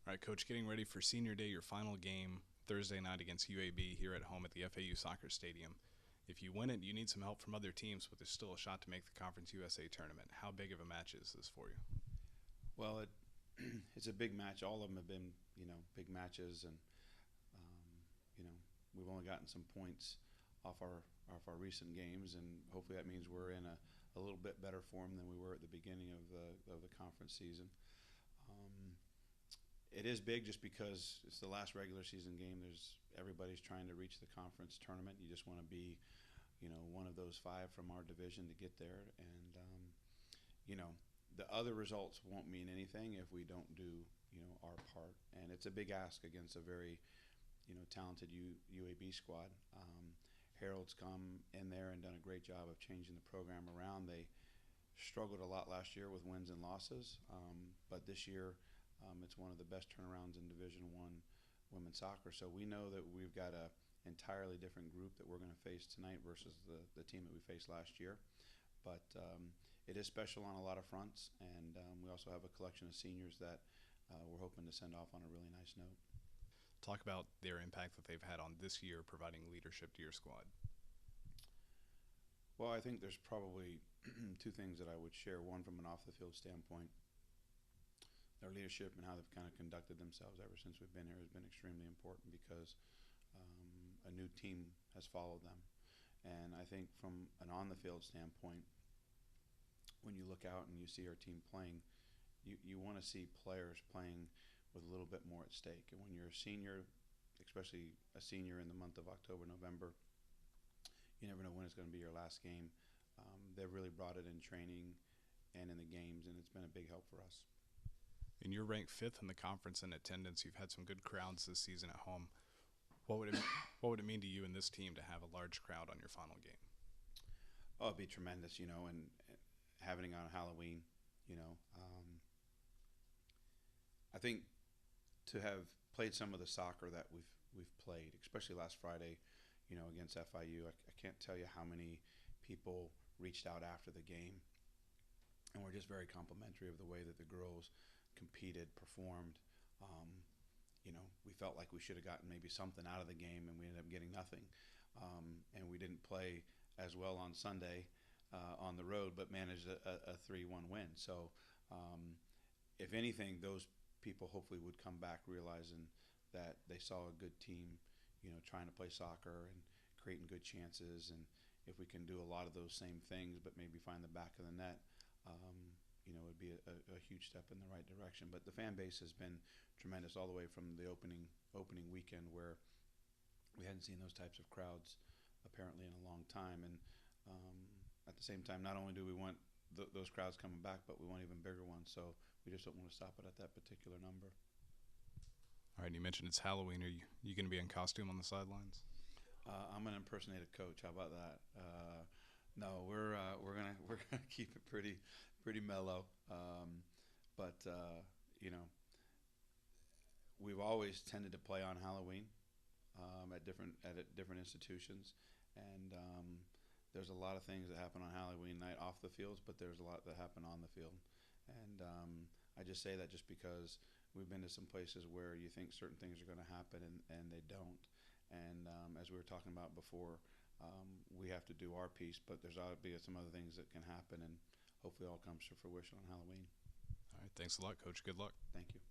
All right, Coach, getting ready for Senior Day, your final game Thursday night against UAB here at home at the FAU Soccer Stadium. If you win it, you need some help from other teams, but there's still a shot to make the Conference USA tournament. How big of a match is this for you? Well, it's a big match. All of them have been, big matches, and you know, we've only gotten some points off our recent games, and hopefully that means we're in a little bit better form than we were at the beginning of the conference season. Um, it is big just because it's the last regular season game. Everybody's trying to reach the conference tournament. You just want to be, one of those five from our division to get there, and the other results won't mean anything if we don't do our part. And it's a big ask against a very talented UAB squad. Harold's come in there and done a great job of changing the program around. They struggled a lot last year with wins and losses, but this year it's one of the best turnarounds in Division I women's soccer. So we know that we've got a entirely different group that we're going to face tonight versus the team that we faced last year. But it is special on a lot of fronts, and we also have a collection of seniors that we're hoping to send off on a really nice note. Talk about their impact that they've had on this year providing leadership to your squad. Well, I think there's probably two things that I would share. One, from an off-the-field standpoint, their leadership and how they've kind of conducted themselves ever since we've been here has been extremely important because a new team has followed them. And I think from an on-the-field standpoint, when you look out and you see our team playing, you want to see players playing with a little bit more at stake. And when you're a senior, especially a senior in the month of October, November, you never know when it's going to be your last game. They've really brought it in training and in the games, and it's been a big help for us. And you're ranked 5th in the conference in attendance. You've had some good crowds this season at home. What would it mean to you and this team to have a large crowd on your final game? Oh, it'd be tremendous, and having it on Halloween, I think to have played some of the soccer that we've played, especially last Friday, against FIU, I can't tell you how many people reached out after the game, and were just very complimentary of the way that the girls competed, performed. We felt like we should have gotten maybe something out of the game, and we ended up getting nothing. And we didn't play as well on Sunday on the road, but managed a 3-1 win. So if anything, those people hopefully would come back realizing that they saw a good team, trying to play soccer and creating good chances. And if we can do a lot of those same things, but maybe find the back of the net, it would be a huge step in the right direction. But the fan base has been tremendous all the way from the opening weekend, where we hadn't seen those types of crowds apparently in a long time. And at the same time, not only do we want those crowds coming back, but we want even bigger ones. So we just don't want to stop it at that particular number. All right, you mentioned it's Halloween. Are you going to be in costume on the sidelines? I'm going to impersonate a coach. How about that? No, we're gonna keep it pretty mellow. But we've always tended to play on Halloween at different institutions, and there's a lot of things that happen on Halloween night off the fields, but there's a lot that happen on the field. And I just say that just because we've been to some places where you think certain things are going to happen and they don't. And as we were talking about before, we have to do our piece, but there's obviously some other things that can happen, and hopefully all comes to fruition on Halloween. All right, thanks a lot, Coach. Good luck. Thank you.